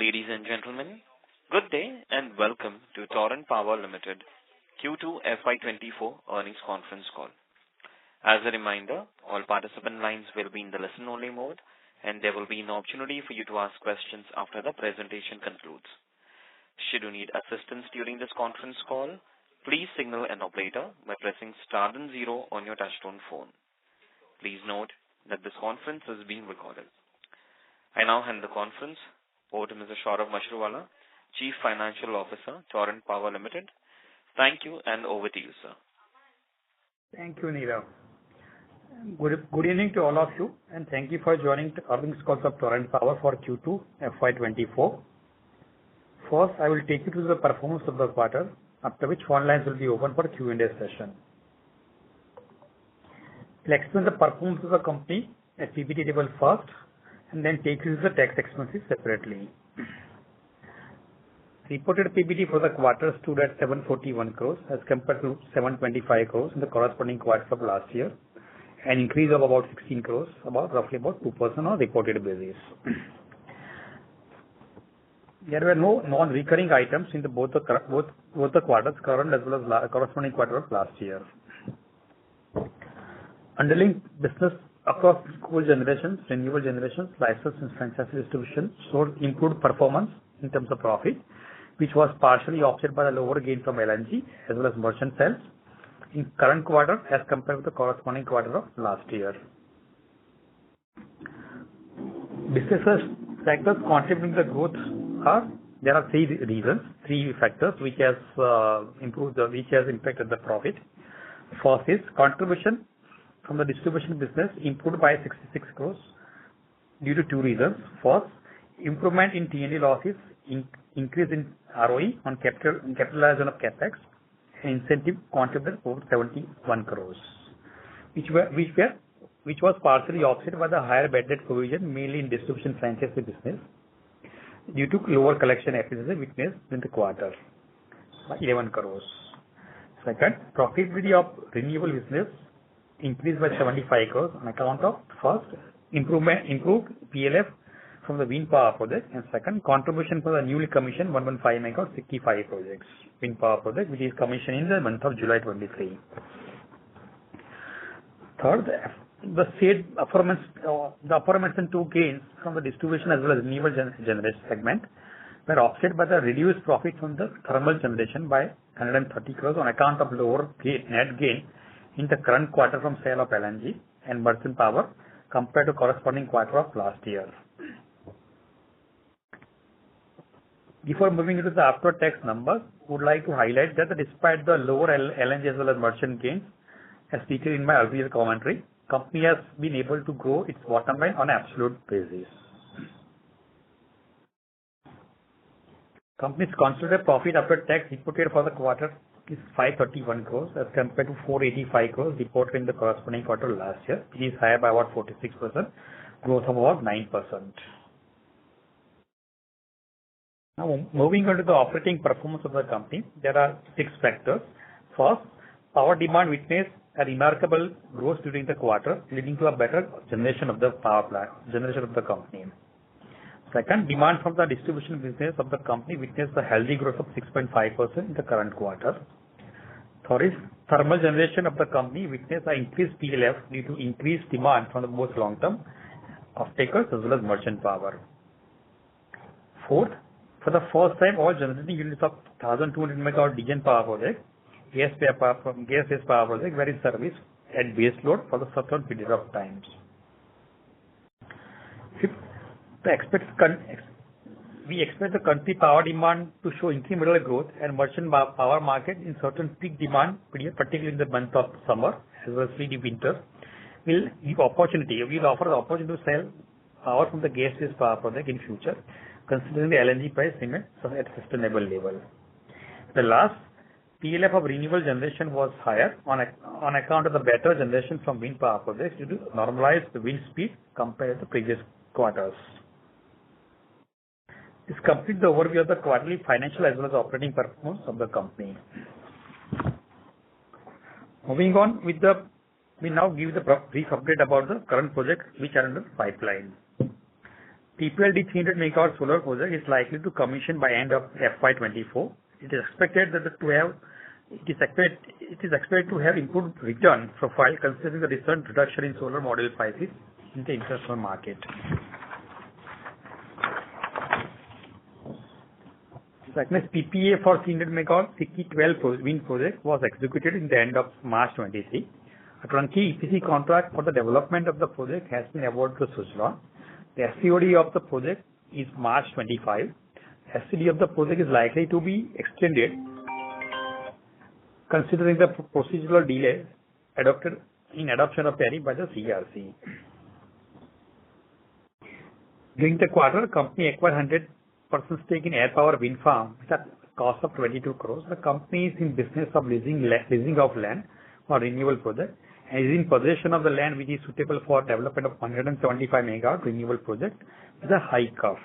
Ladies and gentlemen, good day and welcome to Torrent Power Limited Q2 FY24 earnings conference call. As a reminder, all participant lines will be in the listen-only mode, and there will be an opportunity for you to ask questions after the presentation concludes. Should you need assistance during this conference call, please signal an operator by pressing star and 0 on your touchtone phone. Please note that this conference is being recorded. I now hand the conference over to Mr. Saurabh Mashruwala, Chief Financial Officer, Torrent Power Limited. Thank you, and over to you, sir. Thank you, Neerav. Good evening to all of you, and thank you for joining the earnings call of Torrent Power for Q2 FY24. First, I will take you to the performance of the quarter, after which phone lines will be open for Q&A session. We'll explain the performance of the company at PBT level first, and then take you to the tax expenses separately. Reported PBT for the quarter stood at 741 crores as compared to 725 crores in the corresponding quarter of last year, an increase of about 16 crores, roughly 2% on a reported basis. There were no non-recurring items in both the quarters, current as well as corresponding quarter of last year. Underlying business across coal generations, renewable generations, license and franchise distribution showed improved performance in terms of profit, which was partially offset by the lower gain from LNG as well as merchant sales in current quarter as compared with the corresponding quarter of last year. Business factors contributing to the growth there are three factors which has impacted the profit. First is contribution from the distribution business improved by 66 crores due to two reasons. First, improvement in T&D losses, increase in ROE on capitalization of capex, and incentive contributed over 71 crores, which was partially offset by the higher bad debt provision, mainly in distribution franchise business, due to lower collection efficiency witnessed in the quarter, by 11 crores. Second, profitability of renewable business increased by 75 crores on account of first, improved PLF from the wind power project, and second, contribution for the newly commissioned 115 MW 65 projects wind power project, which is commissioned in the month of July 23. Third, the aforementioned two gains from the distribution as well as renewable generation segment were offset by the reduced profit from the thermal generation by 130 crores on account of lower net gain in the current quarter from sale of LNG and merchant power compared to corresponding quarter of last year. Before moving into the after-tax numbers, would like to highlight that despite the lower LNG as well as merchant gains, as stated in my earlier commentary, company has been able to grow its bottom line on an absolute basis. Company's consolidated profit after tax reported for the quarter is 531 crores as compared to 485 crores reported in the corresponding quarter last year. It is higher by about 46%, growth of about 9%. Now, moving on to the operating performance of the company, there are 6 factors. First, power demand witnessed a remarkable growth during the quarter, leading to a better generation of the company. Second, demand from the distribution business of the company witnessed a healthy growth of 6.5% in the current quarter. Third is, thermal generation of the company witnessed an increased PLF due to increased demand from the both long-term off-takers as well as merchant power. Fourth, for the first time, all generating units of 1200 MW DGEN power project, gas-based power project were in service at base load for the certain period of times. Fifth, we expect the country power demand to show incremental growth and merchant power market in certain peak demand period, particularly in the month of summer as well as the winter, will offer the opportunity to sell power from the gas-based power project in future, considering the LNG price remains at a sustainable level. The last, PLF of renewable generation was higher on account of the better generation from wind power projects due to normalized wind speed compared to the previous quarters. This completes the overview of the quarterly financial as well as operating performance of the company. Moving on we now give the brief update about the current projects which are under pipeline. TPLD 300 megawatt solar project is likely to commission by end of FY24. It is expected to have improved return profile considering the recent reduction in solar module prices in the international market. Second, PPA for 300 megawatt Sikki 12 wind project was executed in the end of March 23. A turnkey EPC contract for the development of the project has been awarded to Suzlon. The SCOD of the project is March 25. SCD of the project is likely to be extended considering the procedural delay adoption of tariff by the CRC. During the quarter, company acquired 100% stake in Air Power Wind Farm at a cost of 22 crores. The company is in business of leasing of land for renewable project and is in possession of the land which is suitable for development of 175 megawatt renewable project with a high curve.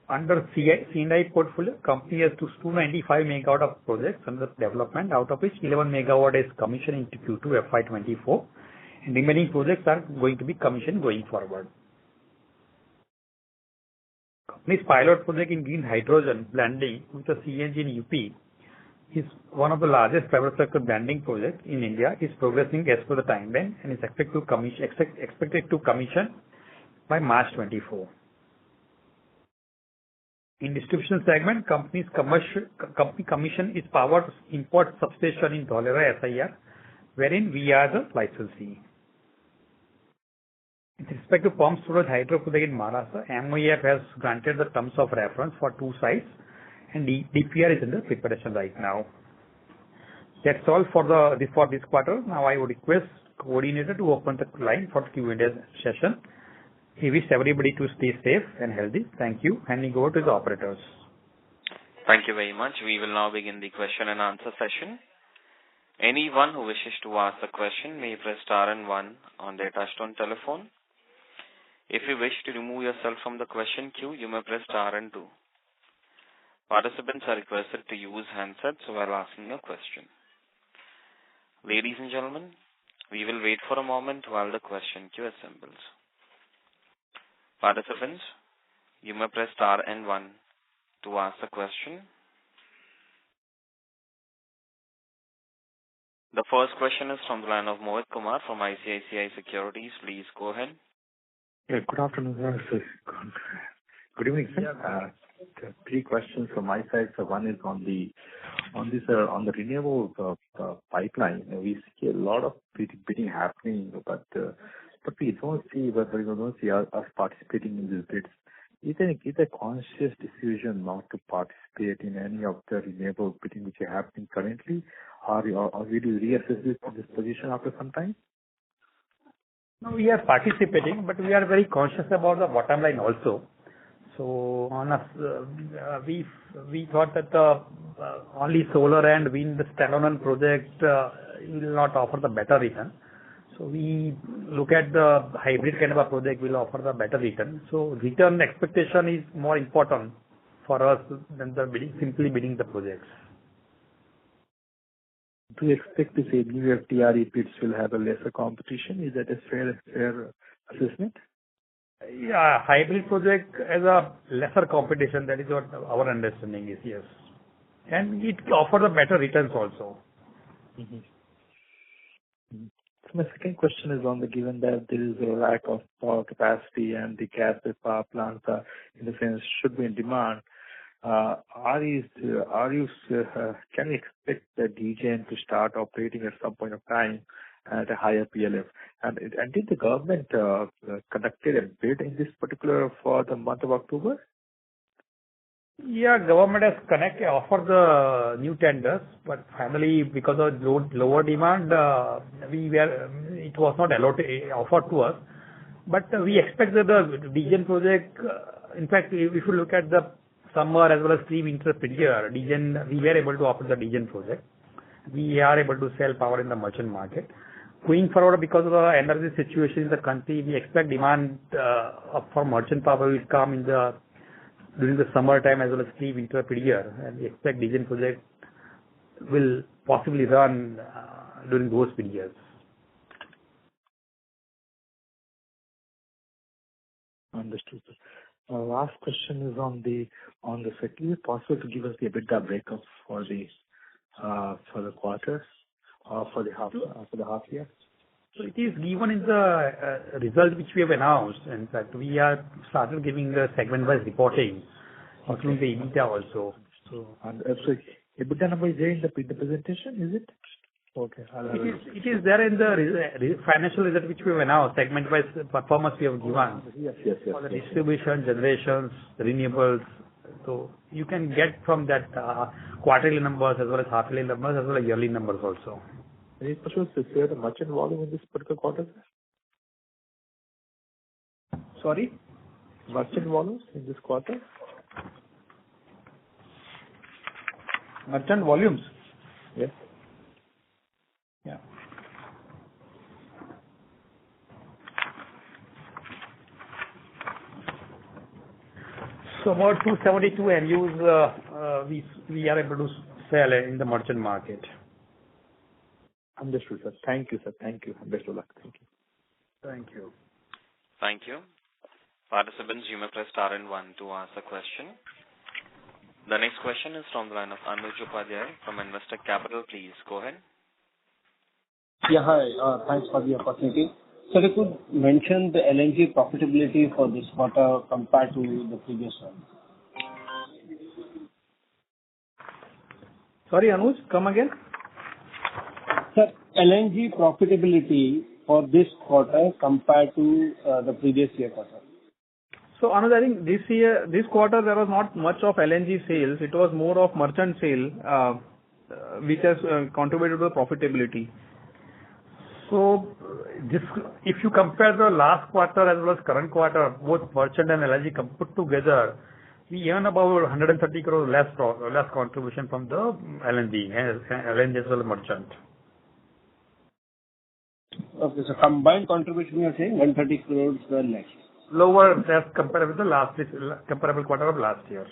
Under C&I portfolio, company has 295 megawatt of projects under development, out of which 11 megawatt is commissioned into Q2 FY24, and remaining projects are going to be commissioned going forward. Company's pilot project in green hydrogen blending with the CNG in UP is one of the largest private sector blending projects in India, is progressing as per the timeline and is expected to commission by March 24. In distribution segment, company commission is power import substation in Dholera SIR, wherein we are the licensee. With respect to pumped storage hydro project in Maharashtra, MOEF has granted the terms of reference for 2 sites and DPR is under preparation right now. That's all for this quarter. Now I would request coordinator to open the line for Q&A session. He wish everybody to stay safe and healthy. Thank you. Handing over to the operators. Thank you very much. We will now begin the question and answer session. Anyone who wishes to ask a question may press star and 1 on their touchtone telephone. If you wish to remove yourself from the question queue, you may press star and 2. Participants are requested to use handsets while asking a question. Ladies and gentlemen, we will wait for a moment while the question queue assembles. Participants, you may press star and 1 to ask a question. The first question is from the line of Mohit Kumar from ICICI Securities. Please go ahead. Yeah, good afternoon, sir. Good evening, sir. 3 questions from my side. So one is on the renewable pipeline. We see a lot of bidding happening, but we don't see us participating in these bids. Is it a conscious decision not to participate in any of the renewable bidding which are happening currently, or will you reassess this position after some time? No, we are participating, but we are very conscious about the bottom line also. So on us, we thought that only solar and wind standalone project will not offer the better return. So we look at the hybrid kind of a project will offer the better return. So return expectation is more important for us than simply bidding the projects. Do you expect to say new FDRE bids will have a lesser competition? Is that a fair assessment? Yeah, hybrid project has a lesser competition. That is what our understanding is, yes. And it offers the better returns also. Mm-hmm. So my second question is on given that there is a lack of power capacity and the gas-based power plants are, in a sense, should be in demand. Can we expect the DGEN to start operating at some point of time at a higher PLF? And did the government conducted a bid in this particular for the month of October? Yeah, government has offered the new tenders, but finally because of lower demand, it was not offered to us. But we expect that the DGEN project, in fact, if you look at the summer as well as pre-winter period, we were able to offer the DGEN project. We are able to sell power in the merchant market. Going forward, because of the energy situation in the country, we expect demand for merchant power will come during the summer time as well as pre-winter period, and we expect DGEN project will possibly run during those periods. Understood, sir. Last question is on the set. Is it possible to give us the EBITDA breakup for the quarters or for the half year? So it is given in the result which we have announced. In fact, we are started giving the segment-wise reporting, including the EBITDA also. So EBITDA number is there in the presentation, is it? Okay. It is there in the financial result which we have announced, segment-wise performance we have given. Yes. For the distribution, generations, renewables. So you can get from that quarterly numbers as well as half-yearly numbers as well as yearly numbers also. Is it possible to share the merchant volume in this particular quarter? Sorry? Merchant volumes in this quarter? Merchant volumes? Yes. Yeah. So about 272 MUs we are able to sell in the merchant market. Understood, sir. Thank you, sir. Thank you. Best of luck. Thank you. Thank you. Thank you. Participants, you may press star and one to ask a question. The next question is from the line of Anuj Upadhyay from Investec Capital. Please go ahead. Yeah, hi. Thanks for the opportunity. So you could mention the LNG profitability for this quarter compared to the previous one. Sorry, Anuj, come again. Sir, LNG profitability for this quarter compared to the previous year quarter. So Anuj, I think this quarter there was not much of LNG sales. It was more of merchant sale, which has contributed to the profitability. So if you compare the last quarter as well as current quarter, both merchant and LNG put together, we earn about 130 crore less contribution from the LNG as well as merchant. Okay, so combined contribution you are saying 130 crores less. Lower as compared with the comparable quarter of last year.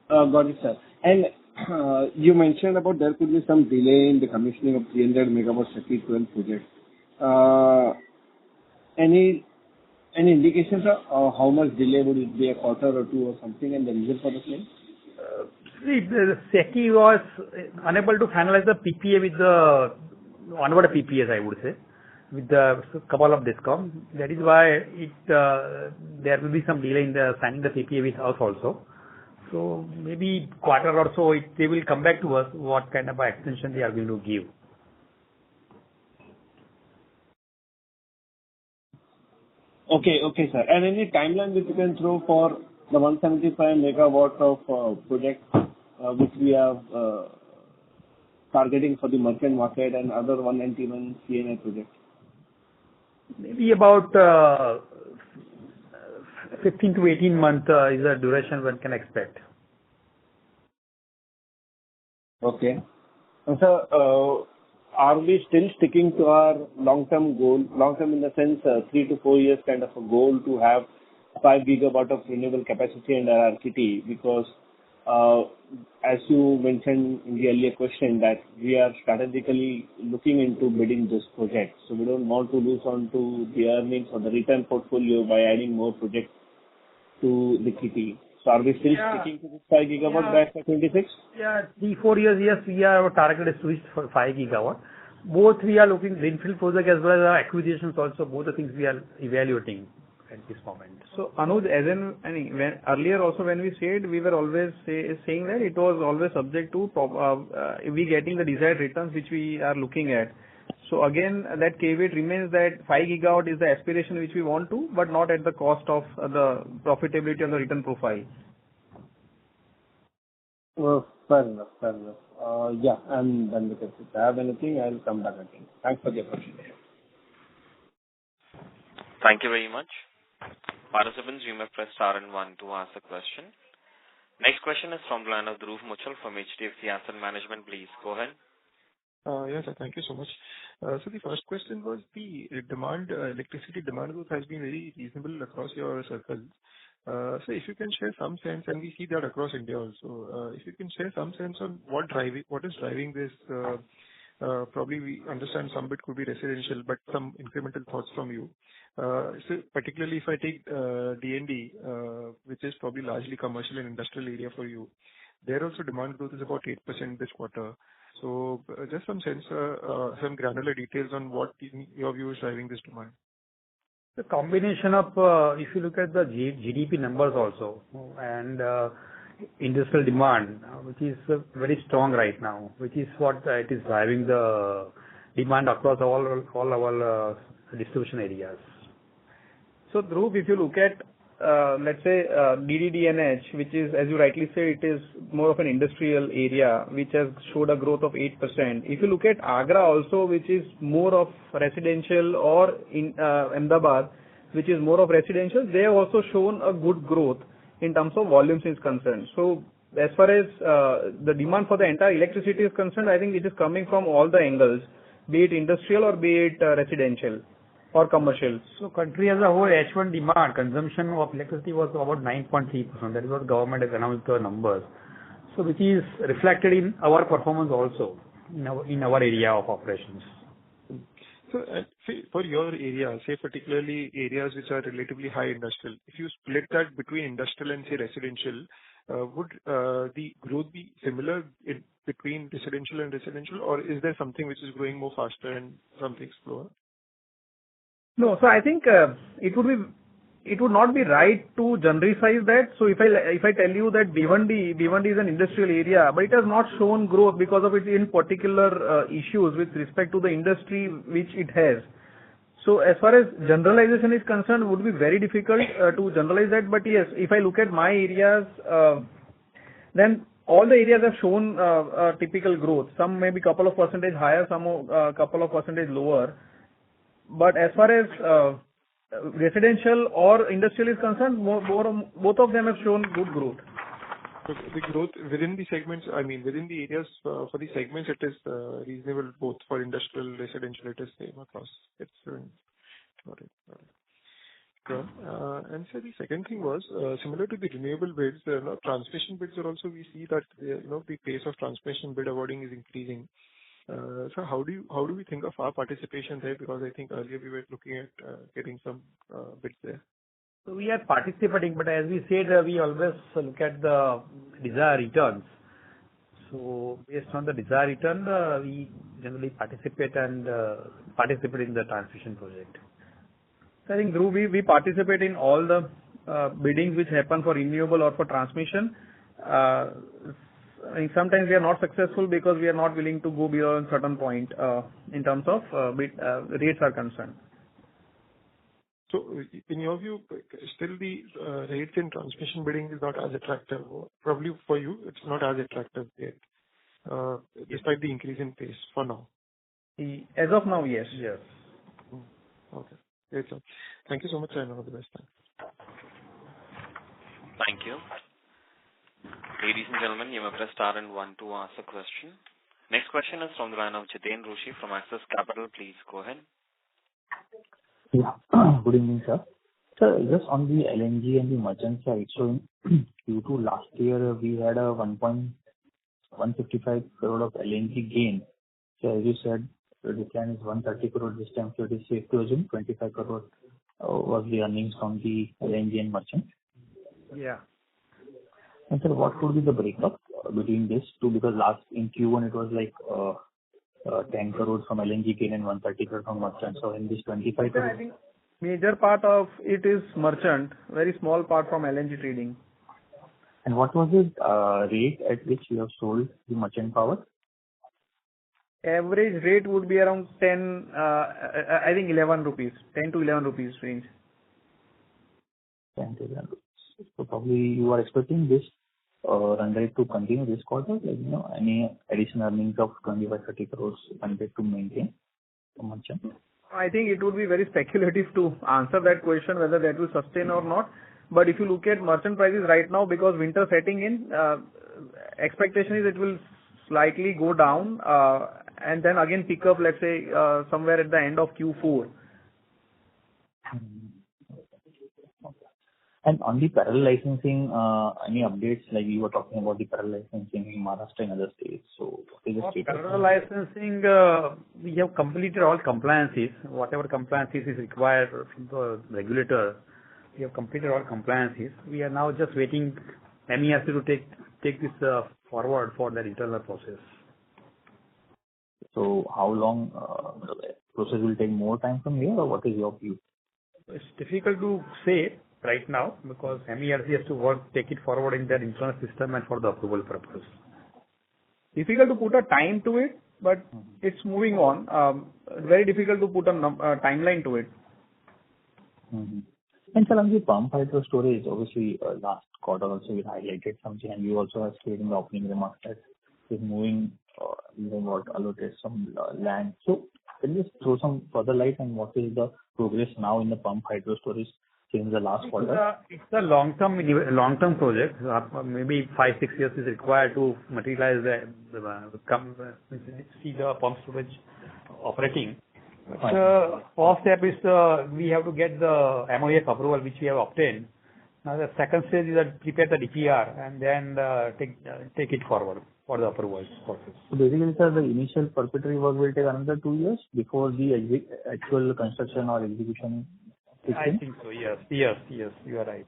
Got it, sir. And you mentioned about there could be some delay in the commissioning of 300 megawatt SECI 12 project. Any indications of how much delay would it be, a quarter or two or something, and the reason for the same? The SECI was unable to finalize the PPA with the onward PPAs, I would say, with the couple of DISCOM. That is why there will be some delay in the signing the PPA with us also. So maybe quarter or so they will come back to us what kind of extension they are going to give. Okay, sir. And any timeline which you can throw for the 175 megawatt of project which we have targeting for the merchant market and other 191 CNI project? Maybe about 15 to 18 months is the duration one can expect. Okay. And so, are we still sticking to our long-term goal? Long-term in the sense 3 to 4 years kind of a goal to have 5 gigawatt of renewable capacity under RKT, because as you mentioned in the earlier question that we are strategically looking into bidding this project. So we don't want to lose on to the earnings or the return portfolio by adding more projects to the kitty. So are we still sticking to this 5 gigawatt by FY26? Yeah, 3-4 years, yes, we are targeted to reach for 5 gigawatt. Both we are looking greenfield project as well as acquisitions also, both the things we are evaluating at this moment. So Anuj, earlier also when we said, we were always saying that it was always subject to we getting the desired returns which we are looking at. So again, that caveat remains that 5 gigawatt is the aspiration which we want to, but not at the cost of the profitability and the return profile. Well, fair enough. Yeah, I'm done with it. If I have anything, I'll come back again. Thanks for the opportunity. Thank you very much. Participants, you may press star and one to ask a question. Next question is from the line of Dhruv Muchal from HDFC Asset Management. Please go ahead. Yes, sir. Thank you so much. So the first question was the demand, electricity demand growth has been very reasonable across your circles. So if you can share some sense, and we see that across India also, if you can share some sense on what is driving this Probably we understand some bit could be residential, but some incremental thoughts from you. So particularly if I take D&D, which is probably largely commercial and industrial area for you, there also demand growth is about 8% this quarter. So just some sense, some granular details on what in your view is driving this demand. The combination of, if you look at the GDP numbers also, and industrial demand, which is very strong right now, which is what it is driving the demand across all our distribution areas. So Dhruv, if you look at, let's say, DDDNH, which is, as you rightly say, it is more of an industrial area, which has showed a growth of 8%. If you look at Agra also, which is more of residential, or in Ahmedabad, which is more of residential, they have also shown a good growth in terms of volumes is concerned. So as far as the demand for the entire electricity is concerned, I think it is coming from all the angles, be it industrial or be it residential or commercial. So country as a whole, H1 demand, consumption of electricity was about 9.3%. That is what government has announced the numbers. So which is reflected in our performance also, in our area of operations. So say for your area, say particularly areas which are relatively high industrial, if you split that between industrial and say residential, would the growth be similar between residential and residential, or is there something which is growing more faster and something slower? No, so I think it would not be right to generalize that. So if I tell you that Bhiwandi is an industrial area, but it has not shown growth because of its in particular issues with respect to the industry which it has. So as far as generalization is concerned, it would be very difficult to generalize that. But yes, if I look at my areas, then all the areas have shown typical growth. Some may be couple of percentage higher, some couple of percentage lower. But as far as residential or industrial is concerned, both of them have shown good growth. So the growth within the segments, I mean, within the areas for the segments, it is reasonable both for industrial, residential, it is same across. It's got it. Good. And so the second thing was similar to the renewable bids, transmission bids are also, we see that the pace of transmission bid awarding is increasing. So how do we think of our participation there? Because I think earlier we were looking at getting some bids there. So we are participating, but as we said, we always look at the desired returns. So based on the desired return, we generally participate in the transmission project. So I think, Dhruv, we participate in all the biddings which happen for renewable or for transmission. I mean, sometimes we are not successful because we are not willing to go beyond a certain point in terms of rates are concerned. So in your view, still the rates in transmission bidding is not as attractive. Probably for you, it's not as attractive yet, despite the increase in pace for now. As of now, yes. Yes. Okay. Great, sir. Thank you so much, and all the best. Thank you. Ladies and gentlemen, you may press star and one to ask a question. Next question is from the line of Jiten Rushi from Axis Capital. Please go ahead. Yeah. Good evening, sir. Sir, just on the LNG and the merchant side, so in Q2 last year, we had a 1.155 crore of LNG gain. So as you said, the decline is 130 crore this time, so it is safe to assume 25 crore was the earnings from the LNG and merchant. Yeah. And sir, what would be the breakup between these two? Because last in Q1 it was like 10 crores from LNG gain and 130 crore from merchant. So in this 25 crores. I think major part of it is merchant, very small part from LNG trading. And what was the rate at which you have sold the merchant power? Average rate would be around 10, I think 11 rupees, 10 to 11 rupees range. 10 to 11 rupees. So probably you are expecting this run rate to continue this quarter, like, any additional earnings of 25-30 crores run rate to maintain for merchant? I think it would be very speculative to answer that question whether that will sustain or not. But if you look at merchant prices right now, because winter setting in, expectation is it will slightly go down and then again pick up, let's say, somewhere at the end of Q4. And on the parallel licensing, any updates? Like you were talking about the parallel licensing in Maharashtra and other states. So what is the For status? parallel licensing, we have completed all compliances. Whatever compliances is required from the regulator, we have completed all compliances. We are now just waiting MERC to take this forward for their internal process. So how long the process will take? More time from here, or what is your view? It's difficult to say right now because MERC has to take it forward in their internal system and for the approval purpose. Difficult to put a time to it, but it's moving on. Very difficult to put a timeline to it. Mm-hmm. And sir, on the pump hydro storage, obviously last quarter also you highlighted something, and you also have stated in the opening remarks that is moving, even what allotted some land. So can you just throw some further light on what is the progress now in the pump hydro storage since the last quarter? It's a long-term project. Maybe 5-6 years is required to materialize see the pump storage operating. First step is we have to get the MOF approval, which we have obtained. Now the second stage is that prepare the DPR and then take it forward for the approvals process. So basically, sir, the initial preparatory work will take another 2 years before the actual construction or execution. I think so. Yes, you are right.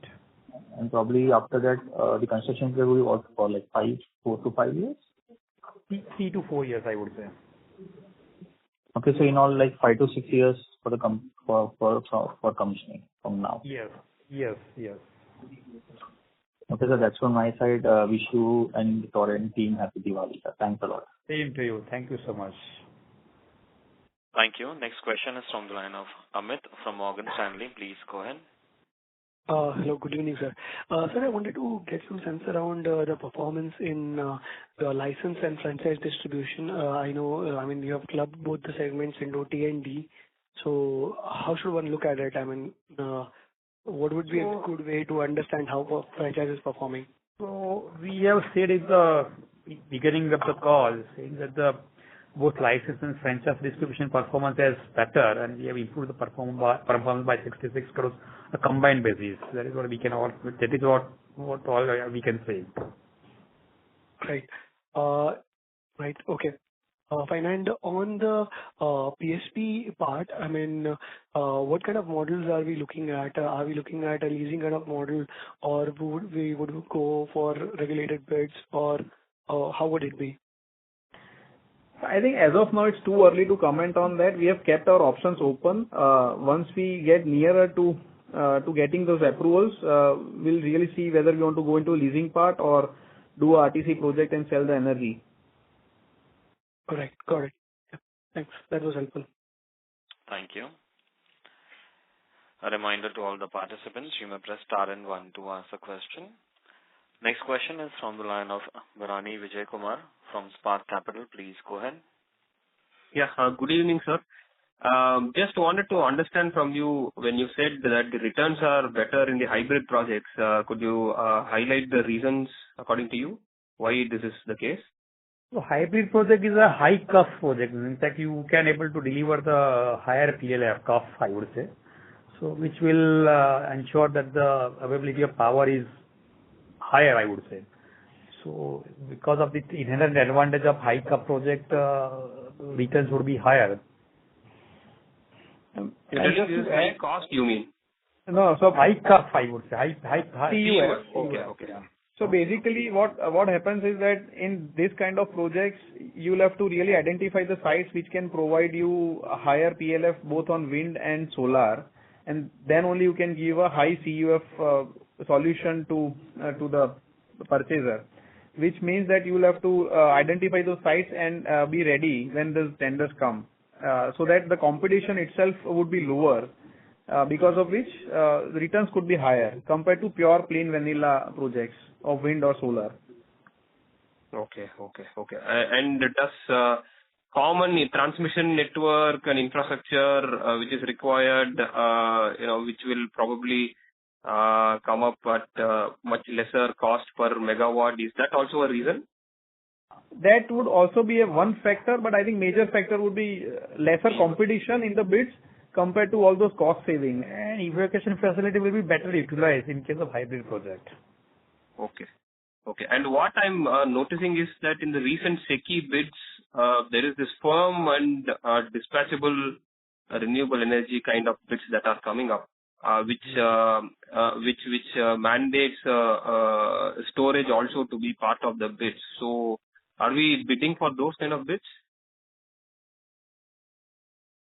And probably after that, the construction period will work for like 4 to 5 years. 3 to 4 years, I would say. Okay, so in all, like 5 to 6 years for the for commissioning from now. Yes. Okay, sir, that's from my side. Wish you and the Torrent team happy Diwali, sir. Thanks a lot. Same to you. Thank you so much. Thank you. Next question is from the line of Amit from Morgan Stanley. Please go ahead. Hello, good evening, sir. Sir, I wanted to get some sense around the performance in the license and franchise distribution. I know, you have clubbed both the segments into T and D. So how should one look at it? What would be a good way to understand how franchise is performing? So we have said in the beginning of the call, saying that both license and franchise distribution performance is better, and we have improved the performance by 66 crores on a combined basis. That is what we can all we can say. Right. Okay. Fine. And on the PSP part, what kind of models are we looking at? Are we looking at a leasing kind of model, or would we go for regulated bids, or how would it be? I think as of now it's too early to comment on that. We have kept our options open. Once we get nearer to getting those approvals, we'll really see whether we want to go into leasing part or do a RTC project and sell the energy. Correct. Got it. Yeah. Thanks. That was helpful. Thank you. A reminder to all the participants, you may press star and 1 to ask a question. Next question is from the line of Bharani Vijay Kumar from Spark Capital. Please go ahead. Yeah. Good evening, sir. Just wanted to understand from you, when you said that the returns are better in the hybrid projects, could you highlight the reasons according to you why this is the case? So hybrid project is a high CUF project. In fact, you can able to deliver the higher PLF CUF, I would say. So which will ensure that the availability of power is higher, I would say. So because of the inherent advantage of high CUF project, returns would be higher. High cost, you mean? No, so high CUF, I would say. High CUF. Okay. Yeah. So basically what happens is that in this kind of projects, you'll have to really identify the sites which can provide you a higher PLF both on wind and solar, and then only you can give a high CUF solution to the purchaser, which means that you will have to identify those sites and be ready when the tenders come, so that the competition itself would be lower, because of which the returns could be higher compared to pure plain vanilla projects of wind or solar. Okay. And does common transmission network and infrastructure which is required, which will probably come up at much lesser cost per megawatt, is that also a reason? That would also be one factor, but I think major factor would be lesser competition in the bids compared to all those cost savings. And evacuation facility will be better utilized in case of hybrid project. Okay. Okay. And what I'm noticing is that in the recent SECI bids, there is this firm and dispatchable renewable energy kind of bids that are coming up, which mandates storage also to be part of the bids. So, are we bidding for those kind of bids?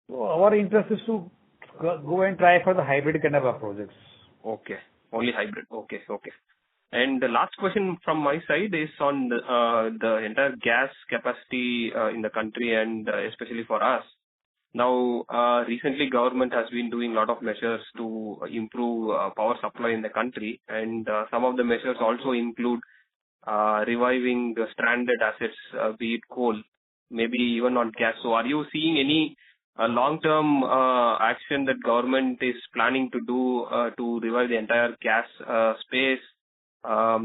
So our interest is to go and try for the hybrid kind of projects. Okay. Only hybrid. Okay. Okay. And the last question from my side is on the entire gas capacity in the country and especially for us. Now, recently government has been doing a lot of measures to improve power supply in the country, and some of the measures also include reviving the stranded assets, be it coal, maybe even on gas. So are you seeing any long-term action that government is planning to do to revive the entire gas space,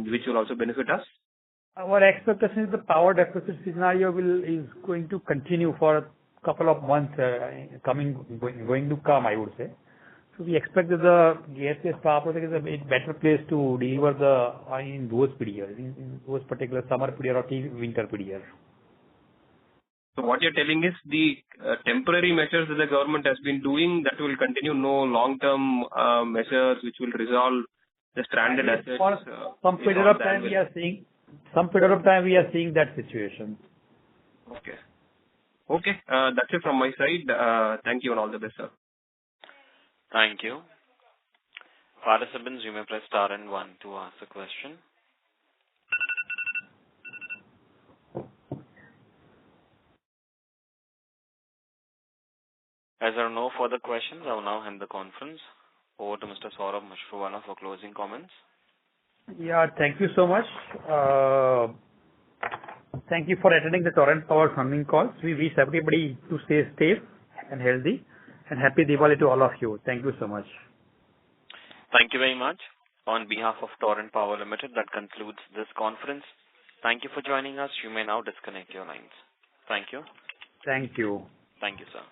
which will also benefit us? Our expectation is the power deficit scenario is going to continue for a couple of months going to come, I would say. So we expect that the gas-based power project is a better place to deliver in those periods, in those particular summer period or winter period. So what you're telling is the temporary measures that the government has been doing, that will continue, no long-term measures which will resolve the stranded assets. For some period of time we are seeing that situation. Okay. Okay, that's it from my side. Thank you and all the best, sir. Thank you. Participants, you may press star and 1 to ask a question. As there are no further questions, I will now hand the conference over to Mr. Saurabh Mashruwala for closing comments. Yeah, thank you so much. Thank you for attending the Torrent Power funding calls. We wish everybody to stay safe and healthy, and happy Diwali to all of you. Thank you so much. Thank you very much. On behalf of Torrent Power Limited, that concludes this conference. Thank you for joining us. You may now disconnect your lines. Thank you. Thank you. Thank you, sir.